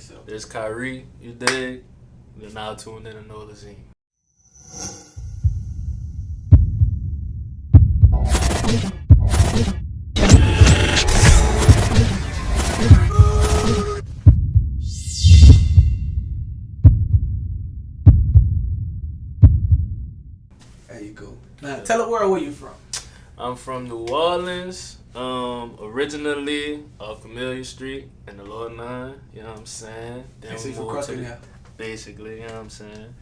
yourself. This Kyrie, you dig? You're now tuned in to Nolazine. There you go. Now, tell the world where you from. I'm from New Orleans, originally off Camellia Street in the Lower 9, you know what I'm saying? Then So you from moved to Crooklyn now? basically, you know what I'm saying?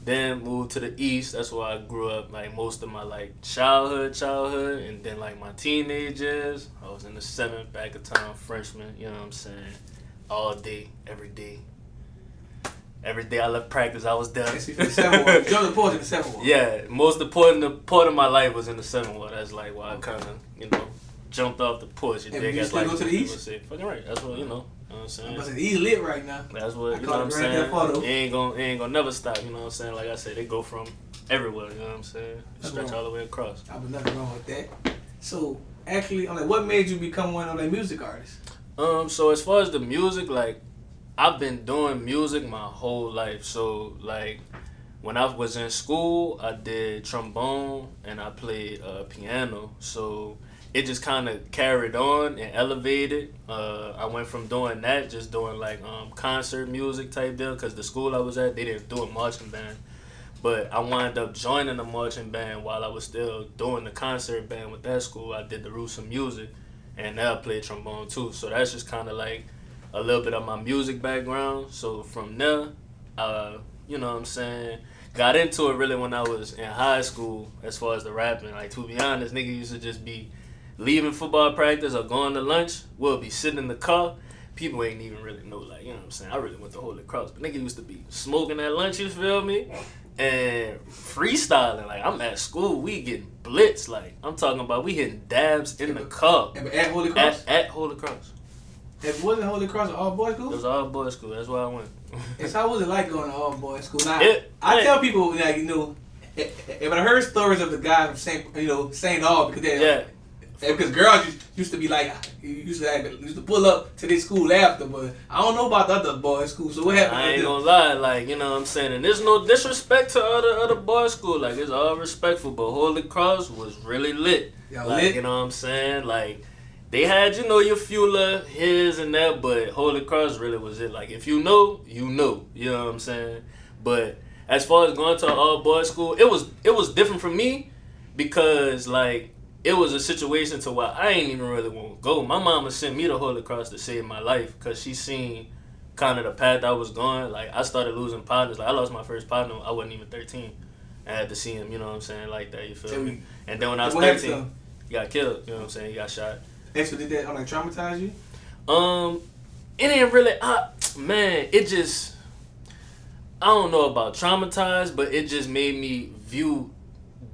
Then moved to the East, that's where I grew up, like, most of my, like, childhood, and then, like, my teenage years, I was in the 7th back of town, freshman, you know what I'm saying? All day, every day. Every day I left practice, I was there. You jumped the porch in the 7th ward. Yeah, most important part of my life was in the 7th ward. That's like why I kind of, jumped off the porch. You still go to the East? Say, fucking right. That's what, you know what I'm saying? But the East lit right now. That's what, you know what I'm saying? It ain't gonna never stop, you know what I'm saying? Like I said, they go from everywhere, you know what I'm saying? Stretch all the way across. I was nothing wrong with that. So, actually, what made you become one of the music artists? So as far as the music, like, I've been doing music my whole life. So, like, when I was in school, I did trombone and I played piano. So, it just kind of carried on and elevated. I went from doing that, just doing, like, concert music type deal, because the school I was at, they didn't do a marching band. But I wound up joining the marching band while I was still doing the concert band with that school. I did the roots of music, and now I played trombone, too. So, that's just kind of, like, a little bit of my music background. So from there, you know what I'm saying, got into it really when I was in high school as far as the rapping. Like, to be honest, nigga used to just be leaving football practice or going to lunch. We'll be sitting in the car. People ain't even really know, like, you know what I'm saying, I really went to Holy Cross. But nigga used to be smoking at lunch, you feel me? And freestyling. Like, I'm at school, we getting blitzed. Like, I'm talking about we hitting dabs in the car. At Holy Cross? At Holy Cross. It wasn't Holy Cross an all-boys school? It was all boys school. That's why I went. And so how was it like going to all-boys school? Now, I tell people, like, if I heard stories of the guys saying all because girls used to be like, used to pull up to this school after, but I don't know about the other boys' school. So what happened? I ain't gonna lie, like, you know what I'm saying, and there's no disrespect to other boys' school. Like, it's all respectful, but Holy Cross was really lit. Lit? You know what I'm saying, like. They had, your few little his and that, but Holy Cross really was it. Like, if you know, you know. You know what I'm saying? But as far as going to an all-boys school, it was different for me because, like, it was a situation to where I ain't even really want to go. My mama sent me to Holy Cross to save my life because she seen kind of the path I was going. Like, I started losing partners. Like, I lost my first partner. I wasn't even 13. I had to see him, you know what I'm saying, like that, you feel me? And then when I was 13, he got killed, you know what I'm saying? He got shot. So did that traumatize you? It ain't really. It just. I don't know about traumatized, but it just made me view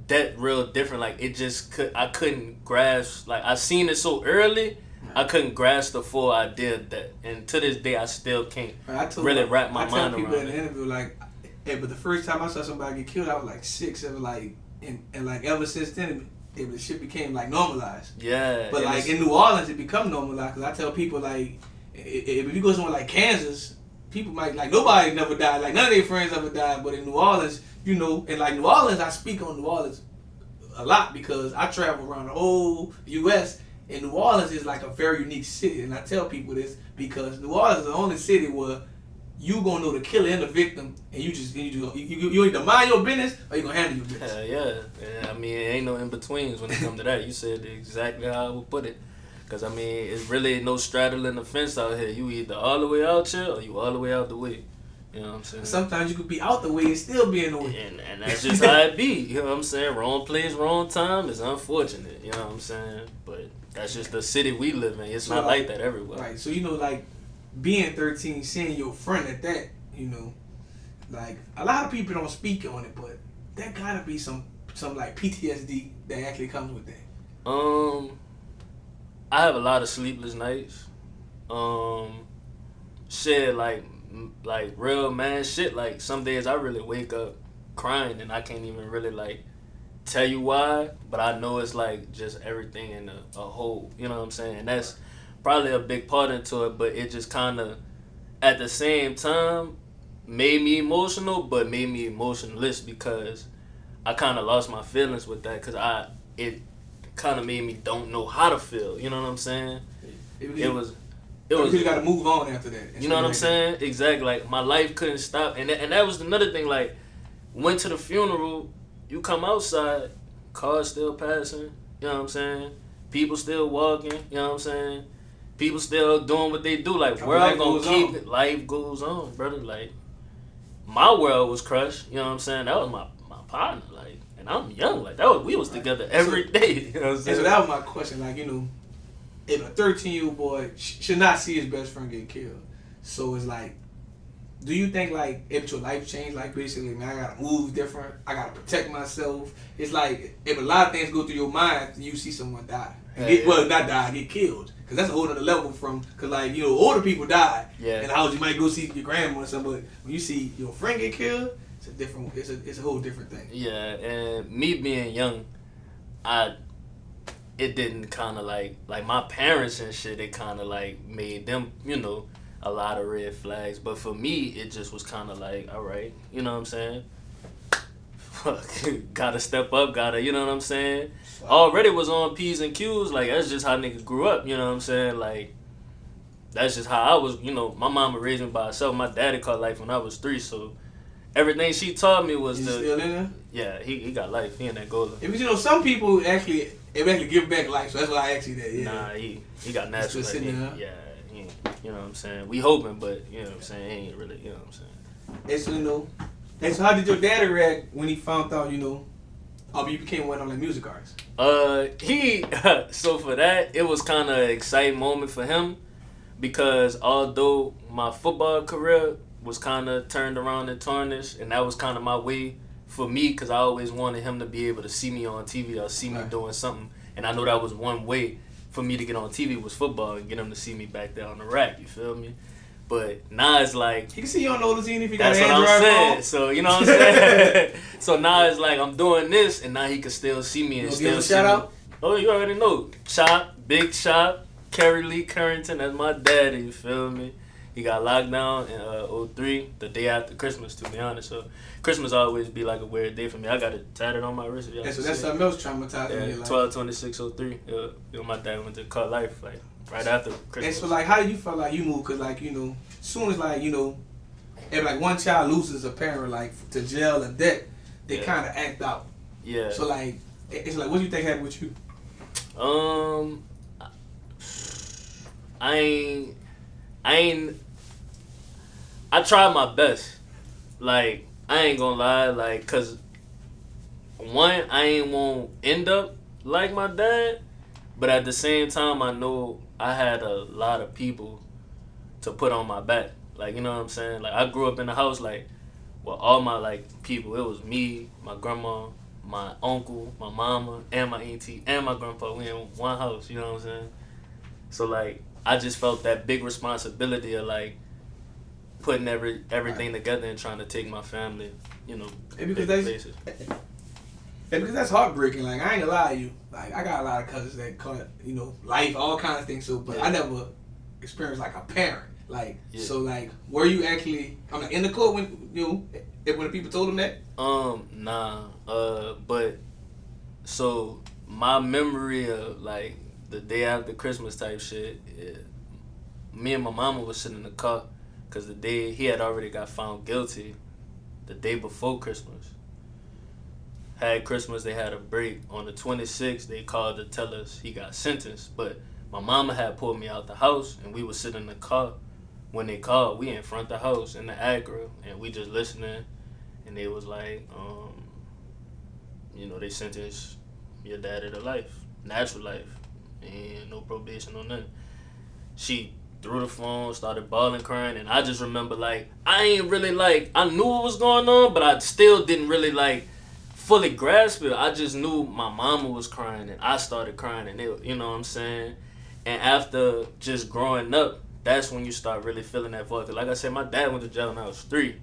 that real different. Like, it just I couldn't grasp. Like, I seen it so early, I couldn't grasp the full idea of that, and to this day, I still can't really wrap my mind around it. I tell people in the interview, like, but the first time I saw somebody get killed, I was like 6, and like, and like ever since then. The shit became like normalized. Yeah. But like in New Orleans, it become normalized. Cause I tell people like, if you go somewhere like Kansas, people might like nobody never died. Like none of their friends ever died. But in New Orleans, and like New Orleans, I speak on New Orleans a lot because I travel around the whole U.S. and New Orleans is like a very unique city. And I tell people this because New Orleans is the only city where you gonna know the killer and the victim, and you either mind your business or you gonna handle your business. Yeah. I mean, it ain't no in betweens when it comes to that. You said exactly how I would put it, cause I mean, it's really no straddling the fence out here. You either all the way out here or you all the way out the way. You know what I'm saying? Sometimes you could be out the way and still be in the way. And that's just how it be. You know what I'm saying? Wrong place, wrong time is unfortunate. You know what I'm saying? But that's just the city we live in. It's not like that everywhere. Right. So like. Being 13, seeing your friend at that, like a lot of people don't speak on it, but there gotta be some like PTSD that actually comes with that. I have a lot of sleepless nights. Shit, like real man shit. Like some days I really wake up crying and I can't even really like tell you why, but I know it's like just everything in a whole. You know what I'm saying? And that's probably a big part into it, but it just kind of at the same time made me emotional, but made me emotionless because I kind of lost my feelings with that because it kind of made me don't know how to feel. You know what I'm saying? It was. You got to move on after that. You know what I'm saying? Exactly. Like my life couldn't stop, and that was another thing. Like went to the funeral, you come outside, cars still passing. You know what I'm saying? People still walking. You know what I'm saying? People still doing what they do. Like world gonna keep it. Life goes on, brother. Like my world was crushed. You know what I'm saying? That was my partner. Like, and I'm young. Like we was together every day. You know what I'm saying? And so that was my question. Like, you know, if a 13-year-old boy should not see his best friend get killed, so it's like, do you think like if your life changed, like basically, man, I gotta move different, I gotta protect myself. It's like if a lot of things go through your mind, you see someone die, well, not die, get killed, because that's a whole other level from, because like, you know, older people die, in the house, you might go see your grandma or something, but when you see your friend get killed, it's a different, it's a whole different thing. Yeah, and me being young, it didn't kind of like my parents and shit, it kind of like made them, you know, a lot of red flags. But for me, it just was kind of like, all right, you know what I'm saying? Fuck, gotta step up, you know what I'm saying? Already was on P's and Q's, like that's just how niggas grew up, you know what I'm saying? Like, that's just how I was, you know, my mama raised me by herself. My daddy caught life when I was 3, so everything she taught me was still in there? Yeah, he got life, he in Angola. Because, you know, some people actually give back life, so that's why I asked you that, yeah. Nah, he got natural life. Yeah. You know what I'm saying? We hoping, but you know what I'm saying? He ain't really, you know what I'm saying? And so, you know, and so how did your daddy react when he found out, you know, you became one of them music artists? So for that, it was kind of an exciting moment for him because although my football career was kind of turned around and tarnished, and that was kind of my way for me because I always wanted him to be able to see me on TV or see me doing something, and I know that was one way for me to get on TV was football and get him to see me back there on the rack, you feel me? But now it's like... He can see you on Nolazine if you got an Android phone. That's what I'm saying. So, you know what I'm saying? So now it's like I'm doing this, and now he can still see me and still see shout me. Out? Oh, you already know. Chop, Big Chop, Kerry Lee Currington, that's my daddy, you feel me? He got locked down in 03, the day after Christmas, to be honest. So Christmas always be like a weird day for me. I got it tatted on my wrist. So that's something else traumatizing in your life. 12/26/03. You know, my dad went to cut life like right after Christmas. And so like, how do you feel like you moved? Cause like, you know, as soon as like, you know, if like one child loses a parent like to jail and debt, they kind of act out. Yeah. So like, it's like, what do you think happened with you? I tried my best. Like, I ain't gonna lie, like, cause one, I ain't won't end up like my dad, but at the same time, I know I had a lot of people to put on my back. Like, you know what I'm saying? Like, I grew up in a house, like, with all my, like, people. It was me, my grandma, my uncle, my mama, and my auntie, and my grandpa. We in one house, you know what I'm saying? So, like, I just felt that big responsibility of, like, putting everything together and trying to take my family, you know, because places. Because that's heartbreaking. Like, I ain't gonna lie to you. Like, I got a lot of cousins that caught, you know, life, all kinds of things. So, but I never experienced like a parent. Like, so like, were you actually? I'm like in the court when when the people told them that. Nah. But so my memory of like the day after Christmas type shit. Me and my mama was sitting in the car. Because the day he had already got found guilty the day before Christmas. Had Christmas, they had a break. On the 26th, they called to tell us he got sentenced. But my mama had pulled me out the house, and we was sitting in the car. When they called, we in front of the house in the Agra, and we just listening. And they was like, you know, they sentenced your daddy to life, natural life, and no probation or nothing. She threw the phone, started bawling, crying, and I just remember, like, I ain't really, like, I knew what was going on, but I still didn't really, like, fully grasp it. I just knew my mama was crying, and I started crying, and it, you know what I'm saying? And after just growing up, that's when you start really feeling that void. Like I said, my dad went to jail when I was 3, you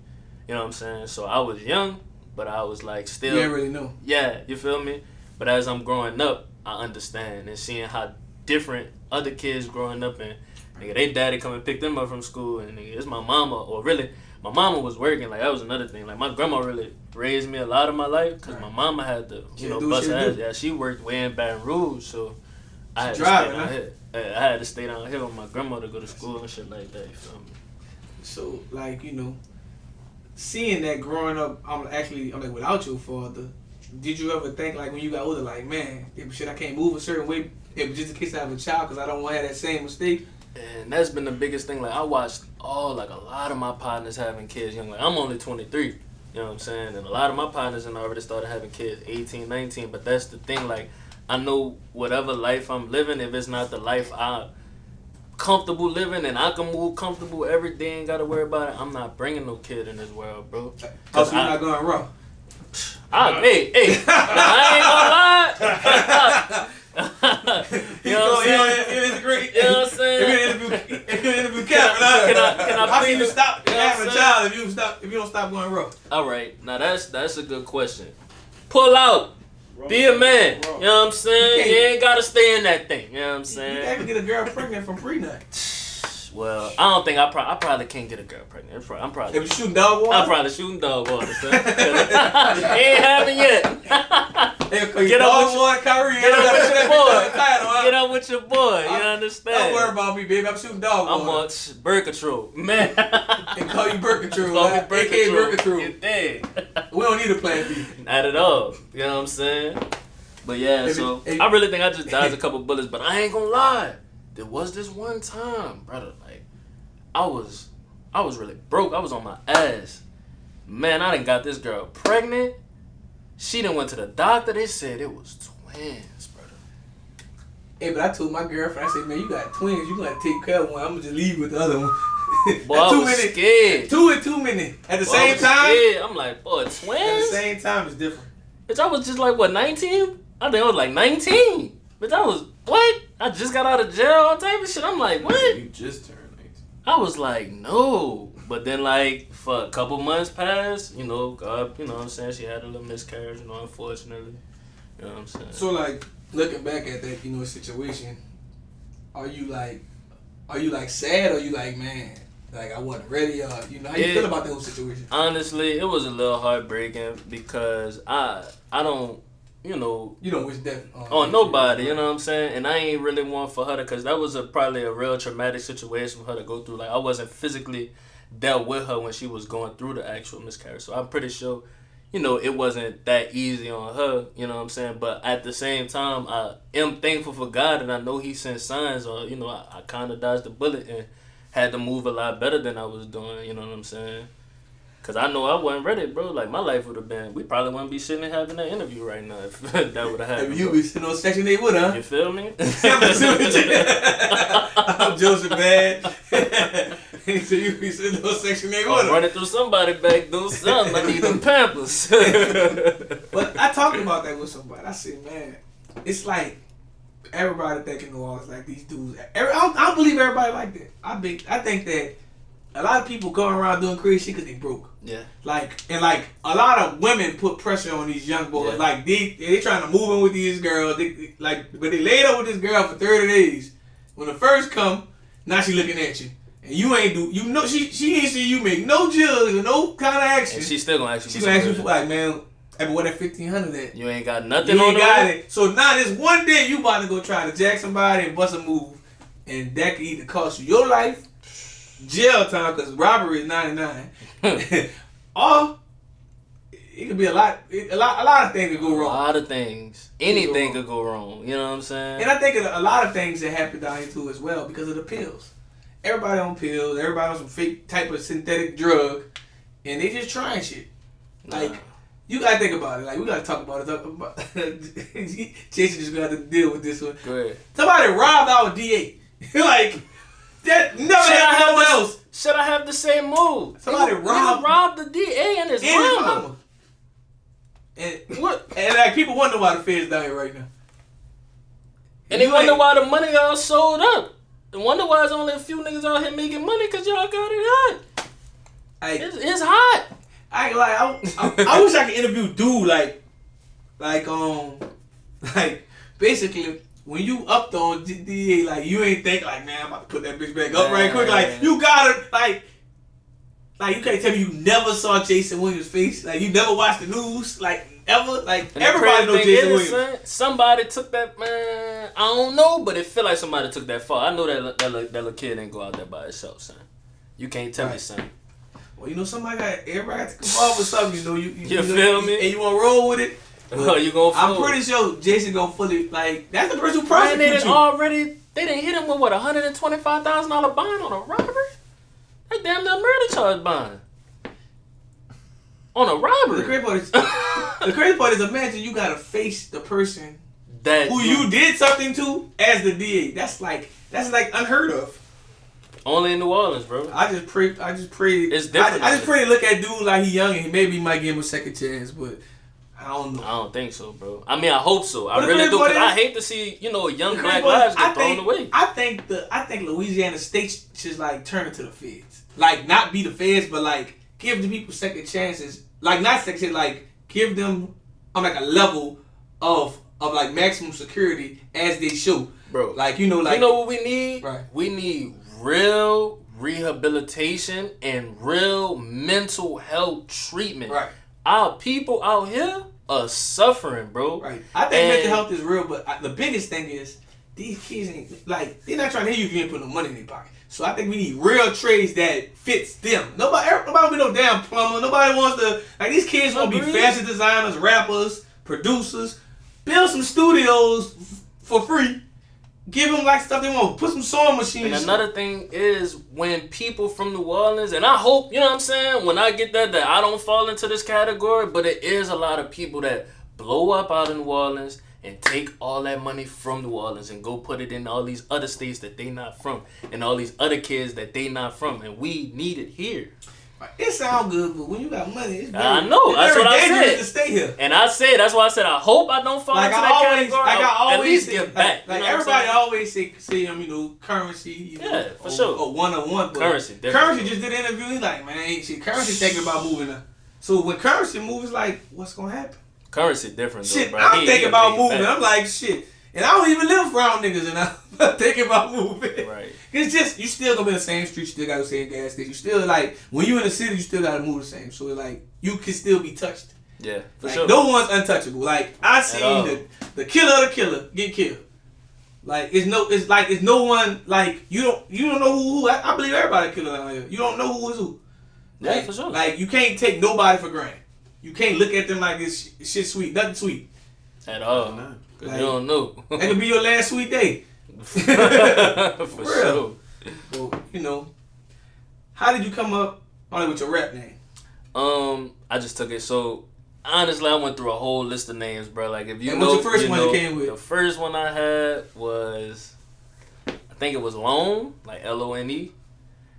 know what I'm saying? So I was young, but I was, like, still... You didn't really know. Yeah, you feel me? But as I'm growing up, I understand, and seeing how different other kids growing up and Nigga, they daddy come and pick them up from school, and nigga, it's my mama, or really, my mama was working. Like, that was another thing. Like, my grandma really raised me a lot of my life, because my mama had to, bust her ass. Yeah, she worked way in Baton Rouge, so I had to stay down here. I had to stay down here with my grandma to go to school and shit like that, you feel me? So, like, seeing that growing up, I'm like, without your father, did you ever think, like, when you got older, like, man, I can't move a certain way, just in case I have a child, because I don't want to have that same mistake? And that's been the biggest thing. Like, I watched a lot of my partners having kids young. Like, I'm only 23, you know what I'm saying? And a lot of my partners and already started having kids 18, 19. But that's the thing, like, I know whatever life I'm living, if it's not the life I'm comfortable living and I can move comfortable every day, ain't got to worry about it, I'm not bringing no kid in this world, bro. Oh, so you're not going raw? Hey, I ain't gonna lie. You know what I'm saying? You know what I'm saying? If you interview Kevin, can I please you stop having a child if you don't stop going raw? All right, now that's a good question. Pull out. Be a man. You know what I'm saying? You ain't gotta stay in that thing. You know what I'm saying? You can't even get a girl pregnant from pre-nut. Well, I don't think I probably can't get a girl pregnant. I'm probably. If you shooting dog water? I'm probably shooting dog water. Son. Ain't happened yet. Get up with your boy, Kyrie. Get up with your boy. Get up with your boy. You understand? Don't worry about me, baby. I'm shooting dog water. I'm on birth control, man. They call you birth control. Call me birth control. Birth control. You dead. We don't need a plan B. Not at all. You know what I'm saying? But yeah, I really think I just dodged a couple bullets. But I ain't gonna lie. There was this one time, brother, like, I was really broke. I was on my ass. Man, I done got this girl pregnant. She done went to the doctor. They said it was twins, brother. Hey, but I told my girlfriend, I said, man, you got twins. You got to take care of one. I'm going to just leave with the other one. Boy, I was scared. 2 and 2 minutes. At the same time? Scared. I'm like, boy, twins? At the same time, it's different. Bitch, I was just like, what, 19? I think I was like 19. Bitch, I was, what? I just got out of jail, all type of shit. I'm like, what? You just turned 19. I was like, no. But then, like, for a couple months passed, God, you know what I'm saying? She had a little miscarriage, unfortunately. You know what I'm saying? So, like, looking back at that, situation, are you like sad, or you like, man, like, I wasn't ready, or, how you feel about that whole situation? Honestly, it was a little heartbreaking because I don't, you don't wish death on nobody, you know what I'm saying? And I ain't really want for her to, because that was probably a real traumatic situation for her to go through. Like, I wasn't physically dealt with her when she was going through the actual miscarriage. So I'm pretty sure, it wasn't that easy on her, you know what I'm saying? But at the same time, I am thankful for God, and I know He sent signs, or, I kind of dodged the bullet and had to move a lot better than I was doing, you know what I'm saying? Because I know I wasn't ready, bro. Like, my life would have been, we probably wouldn't be sitting and having that interview right now if that would have happened. If you be sitting on Section 8 with her. You feel me? I'm Joseph, man. He said you be sitting on Section 8 with her. Running through somebody back doing something. I need them Pampers. But I talked about that with somebody. I said, man, it's like everybody thinking New Orleans like these dudes. I don't believe everybody like that. I think that a lot of people going around doing crazy shit because they broke. Yeah. Like a lot of women put pressure on these young boys. Yeah. Like they trying to move in with these girls. But they laid up with this girl for 30 days. When the first come, now she looking at you. And you ain't she ain't see you make no jugs or no kind of action. And she still gonna ask you. She gonna ask you for like, man, what that 1,500 at? You ain't got nothing you on ain't got it. So now this one day you about to go try to jack somebody and bust a move. And that could either cost you your life, jail time, because robbery is 99. Or it could be a lot of things could go wrong. A lot of things. Anything could go wrong. You know what I'm saying? And I think a lot of things that happen down here too as well because of the pills. Everybody on pills, everybody on some fake type of synthetic drug, and they just trying shit. Like, you gotta think about it. Like, we gotta talk about it. Jason just gonna have to deal with this one. Go ahead. Somebody robbed our DA. Like, that never happened nowhere else. Should I have the same move? Somebody robbed the DA and his mama. And what? And like, people wonder why the feds down here right now. And they wonder why the money all sold up. They wonder why there's only a few niggas out here making money because y'all got it hot. It's hot. I wish I could interview dude like basically when you upped on DA, like you ain't think like, man, I'm about to put that bitch back up right quick. Like you gotta like you can't tell me you never saw Jason Williams' face. Like you never watched the news, like ever. Like and everybody knows Jason Williams. Son, somebody took that, man. I don't know, but it feel like somebody took that far. I know that little kid ain't go out there by himself, son. You can't tell me, son. Well, you know everybody got to come up with something. You know you feel me? And you want to roll with it. You gonna? I'm pretty sure Jason gonna fully like. That's the person who prosecuted you. They didn't hit him with what $125,000 bond on a robbery. That damn near murder charge bond on a robbery. The crazy part is imagine you gotta face the person that who you did something to as the DA. That's like unheard of. Only in New Orleans, bro. I just pray. It's different. I just pray to look at dude like he young and he maybe might give him a second chance, but I don't know. I don't think so, bro. I mean, I hope so. I really do, because I hate to see young black lives get thrown away. I think Louisiana State should like turn it to the feds, like not be the feds, but like give the people second chances, like not second chances, like give them like a level of like maximum security as they show, bro. Like you know what we need? Right. We need real rehabilitation and real mental health treatment. Right. Our people out here are suffering, bro. Right. I think mental health is real, but the biggest thing is these kids ain't like they're not trying to hear you if you ain't put no money in their pocket. So I think we need real trades that fits them. Nobody want to be no damn plumber. Nobody wants to like these kids want to be fashion designers, rappers, producers, build some studios for free. Give them like stuff they want. Put some sewing machines. And another thing is when people from New Orleans, and I hope, you know what I'm saying, when I get that I don't fall into this category, but it is a lot of people that blow up out in New Orleans and take all that money from New Orleans and go put it in all these other states that they not from and all these other kids that they not from, and we need it here. It sounds good, but when you got money, it's very, I know. That's what I said. To stay here. And that's why I said I hope I don't fall into that category. At least give back. Like everybody always say currency. For sure. Or one-on-one. Currency. Currency just did an interview. He's like, man, Currency thinking about moving up. So when Currency moves, it's like, what's gonna happen? Currency different though, shit, bro. I'm thinking about moving. I'm like, shit. And I don't even live around niggas, and I'm thinking about moving. Right. It's just, you still gonna be in the same street, you still got the same gas station. You still, like, when you in the city, you still gotta move the same. So, like, you can still be touched. Yeah, for like, sure. No one's untouchable. Like, I seen the killer of the killer get killed. Like, it's no one, like, you don't know who I believe everybody killer out here. You don't know who is who. Like, yeah, for sure. Like, you can't take nobody for granted. You can't look at them like this shit sweet. Nothing sweet. At all, man. Cause you don't know. That could be your last sweet day. For real. Well, how did you come up with your rap name? I just took it. So honestly, I went through a whole list of names, bro. Like if you and know, what's the first one you came with? The first one I had was, I think it was Lone, like Lone,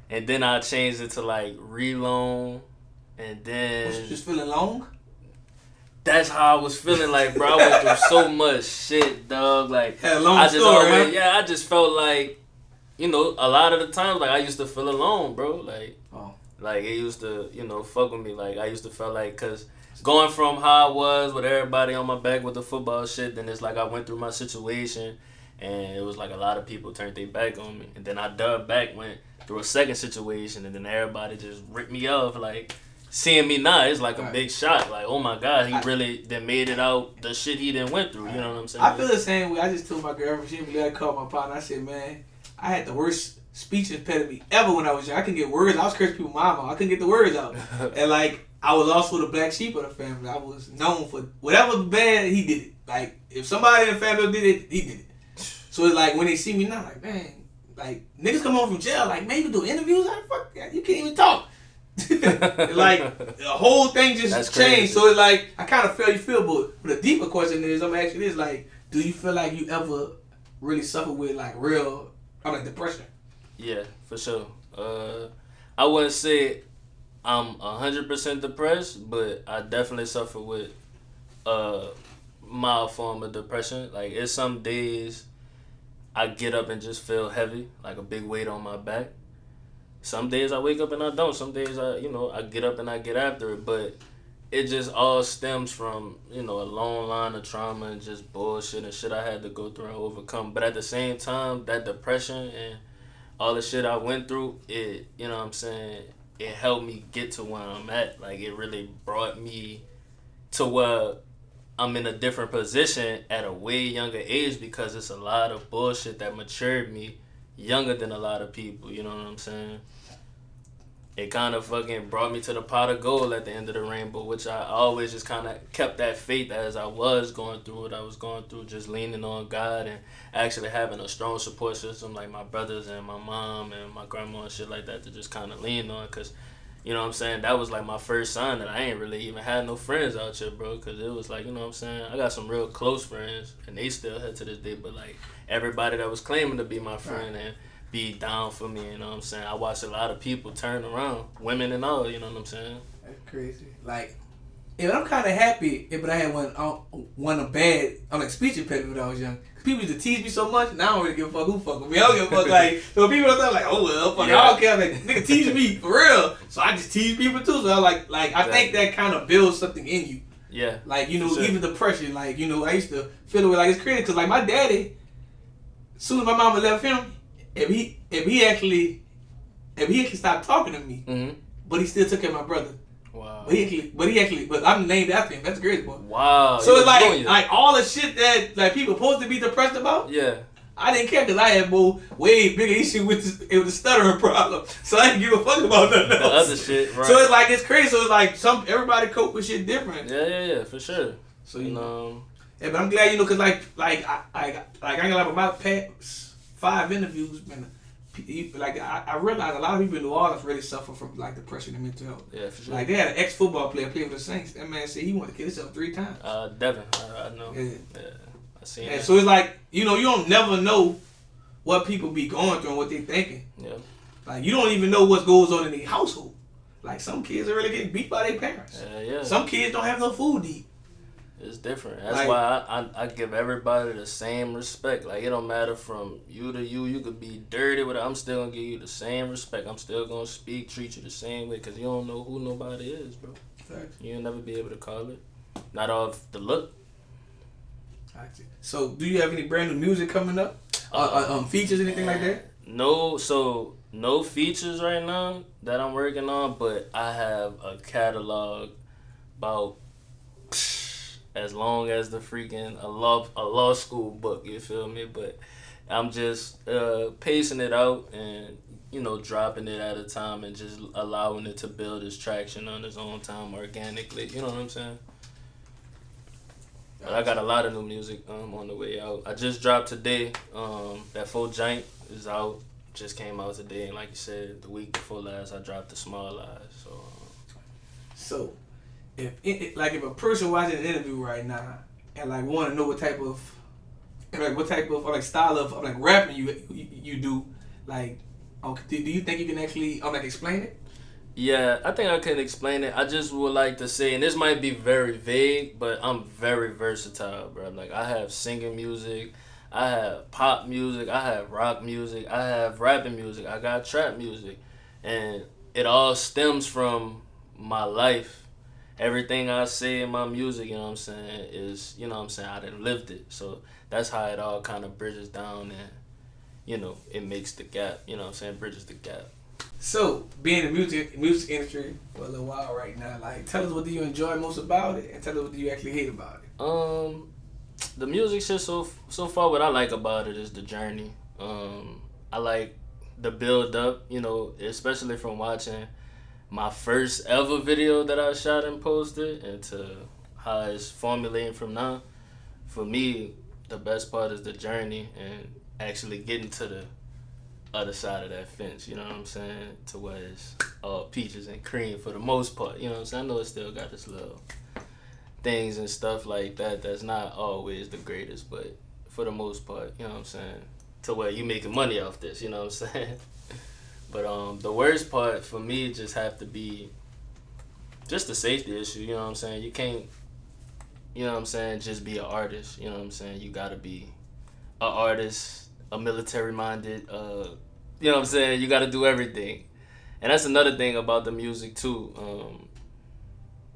and then I changed it to like Relone, and then was you just feeling long? That's how I was feeling, like, bro. I went through so much shit, dog. Like, had a long story, right? Yeah, I just felt like, a lot of the times, like, I used to feel alone, bro. Like, like it used to, fuck with me. Like, I used to feel like, cause going from how I was with everybody on my back with the football shit, then it's like I went through my situation, and it was like a lot of people turned their back on me, and then I dug back, went through a second situation, and then everybody just ripped me off, like. Seeing me now, it's like a big shock. Like, oh my God, he really done made it out the shit he done went through. You know what I'm saying? I feel the same way. I just told my girlfriend, she didn't believe I called my partner. I said, man, I had the worst speech impediment ever when I was young. I couldn't get words. I was cursing people mama. I couldn't get the words out. And like, I was also the black sheep of the family. I was known for whatever bad, he did it. Like, if somebody in the family did it, he did it. So it's like, when they see me now, like, man, like, niggas come home from jail, like, man, you do interviews? Like, fuck that. You can't even talk. Like the whole thing just changed. Crazy. So it's like I kind of feel, but the deeper question is, I'm asking this: like, do you feel like you ever really suffer with like real, depression? Yeah, for sure. I wouldn't say I'm 100% depressed, but I definitely suffer with mild form of depression. Like, it's some days I get up and just feel heavy, like a big weight on my back. Some days I wake up and I don't. Some days I get up and I get after it. But it just all stems from, a long line of trauma and just bullshit and shit I had to go through and overcome. But at the same time, that depression and all the shit I went through, it, it helped me get to where I'm at. Like, it really brought me to where I'm in a different position at a way younger age, because it's a lot of bullshit that matured me younger than a lot of people, you know what I'm saying? It kind of fucking brought me to the pot of gold at the end of the rainbow, which I always just kind of kept that faith as I was going through what I was going through, just leaning on God and actually having a strong support system like my brothers and my mom and my grandma and shit like that to just kind of lean on, because, you know what I'm saying, that was like my first sign that I ain't really even had no friends out here, bro, because it was like, you know what I'm saying, I got some real close friends, and they still here to this day, but like everybody that was claiming to be my friend and be down for me, you know what I'm saying, I watched a lot of people turn around, women and all, you know what I'm saying. That's crazy. Like, and I'm kind of happy if I had one of bad, like speech impediment when I was young. Cause people used to tease me so much, now I don't really give a fuck who fuck with me. I don't give a fuck, like, so people are like, oh well, fuck, I don't care, like, nigga tease me, for real. So I just tease people too, so I I think that kind of builds something in you. Yeah. Like, even depression, like, I used to feel the way like it's crazy, cause like my daddy, as soon as my mama left him, if he actually stopped talking to me, but he still took care of my brother. Wow. But I'm named after him. That's the greatest part. Wow. So it's like all the shit that like people supposed to be depressed about. Yeah. I didn't care because I had way bigger issue with the stuttering problem. So I didn't give a fuck about nothing else. The other shit, right? So it's like it's crazy. So it's like everybody cope with shit different. Yeah, for sure. So yeah, but I'm glad because like I ain't gonna lie, about my past 5 interviews, man. Like I realized a lot of people in New Orleans really suffer from like depression and mental health. Yeah, for sure. Like they had an ex-football player play for the Saints. That man said he wanted to kill himself 3 times. Devin, I know. Yeah. I seen that. that. So it's like you don't never know what people be going through and what they thinking. Yeah. Like you don't even know what goes on in the household. Like some kids are really getting beat by their parents. Yeah. Some kids don't have no food to eat. It's different. That's why I give everybody the same respect. Like, it don't matter from you to you. You could be dirty with it. I'm still going to give you the same respect. I'm still going to treat you the same way, because you don't know who nobody is, bro. Facts. You'll never be able to call it. Not off the look. So, do you have any brand new music coming up? Features, anything like that? No, so no features right now that I'm working on, but I have a catalog about as long as the freaking a law school book, you feel me? But I'm just pacing it out and dropping it at a time and just allowing it to build its traction on its own time organically. You know what I'm saying? But I got a lot of new music on the way out. I just dropped today. That full giant is out. Just came out today, and like you said, the week before last, I dropped the Small Eyes. So, if a person watching an interview right now and like want to know what type of style of like rapping you do, like, do you think you can actually explain it? Yeah, I think I can explain it. I just would like to say, and this might be very vague, but I'm very versatile, bro. Like, I have singing music, I have pop music, I have rock music, I have rapping music, I got trap music, and it all stems from my life. Everything I say in my music, you know what I'm saying, is, I done lived it. So that's how it all kind of bridges down and, it makes the gap, bridges the gap. So, being in the music industry for a little while right now, like, tell us what do you enjoy most about it, and tell us what do you actually hate about it. The music shit, so far what I like about it is the journey. I like the build up, especially from watching my first ever video that I shot and posted into how it's formulating from now. For me, the best part is the journey and actually getting to the other side of that fence, you know what I'm saying? To where it's all peaches and cream for the most part, you know what I'm saying? I know it still got this little things and stuff like that that's not always the greatest, but for the most part, you know what I'm saying? To where you making money off this, you know what I'm saying? But the worst part for me just have to be just the safety issue, you know what I'm saying? You can't, just be an artist, you know what I'm saying? You gotta be an artist, a military-minded, you know what I'm saying? You gotta do everything. And that's another thing about the music too.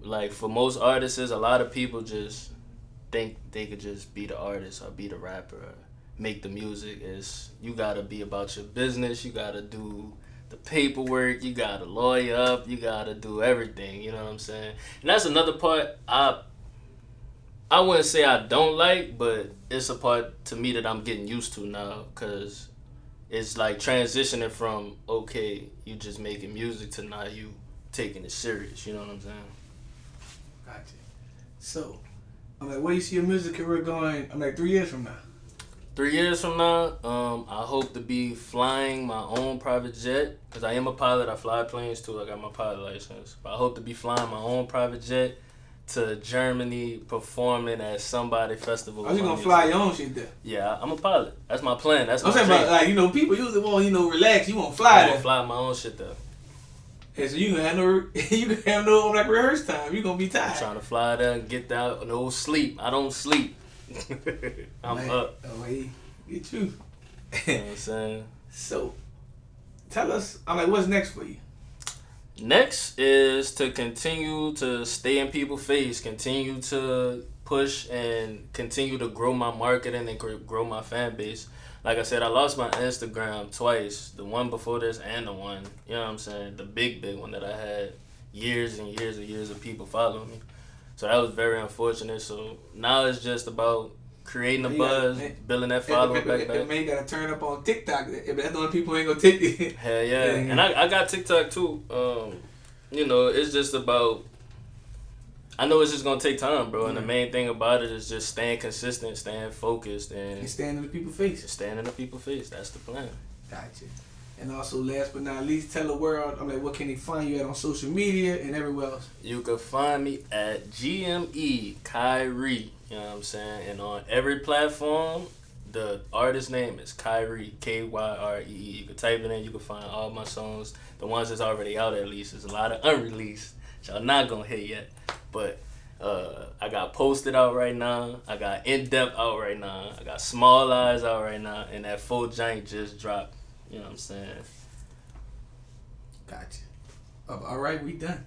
like for most artists, a lot of people just think they could just be the artist or be the rapper or make the music. You gotta be about your business. You gotta do the paperwork. You gotta lawyer up. You gotta do everything. You know what I'm saying? And that's another part I wouldn't say I don't like, but it's a part to me that I'm getting used to now, because it's like transitioning from, okay, you just making music to now you taking it serious. You know what I'm saying? Gotcha. So, I'm like, where do you see your music career going? I'm like 3 years from now. 3 years from now, I hope to be flying my own private jet, because I am a pilot. I fly planes too. I got my pilot license. But I hope to be flying my own private jet to Germany, performing at somebody festival. Are you gonna fly your own shit there? Yeah, I'm a pilot. That's my plan. That's my I'm saying dream. about, like, you know, people usually want, you know, relax. You won't fly I'm there. gonna fly my own shit there. Hey, so you gonna have no like rehearse time. You gonna be tired. I'm trying to fly there and get that no sleep. I don't sleep. I'm Man, up. Oh, hey, get you. You know what I'm saying? So, tell us, I'm like, what's next for you? Next is to continue to stay in people's face, continue to push and continue to grow my marketing and grow my fan base. Like I said, I lost my Instagram twice, the one before this and the one, you know what I'm saying, the big one that I had years and years and years of people following me. So that was very unfortunate. So now it's just about creating a buzz, building that following back. Man, you gotta turn up on TikTok. That's the only people who ain't gonna take it. Hell yeah. And I got TikTok too. You know, it's just about, I know it's just gonna take time, bro. And the main thing about it is just staying consistent, staying focused, and staying in the people's face. Staying in the people's face. That's the plan. Gotcha. And also, last but not least, tell the world, I'm like, what can they find you at on social media and everywhere else? You can find me at GME Kyrie. You know what I'm saying? And on every platform, the artist name is Kyrie, Kyree. You can type it in, you can find all my songs. The ones that's already out at least. There's a lot of unreleased, which y'all not gonna hit yet. But I got Posted out right now. I got In Depth out right now. I got Small Eyes out right now. And that full jank just dropped. You know what I'm saying? Gotcha. All right, we done.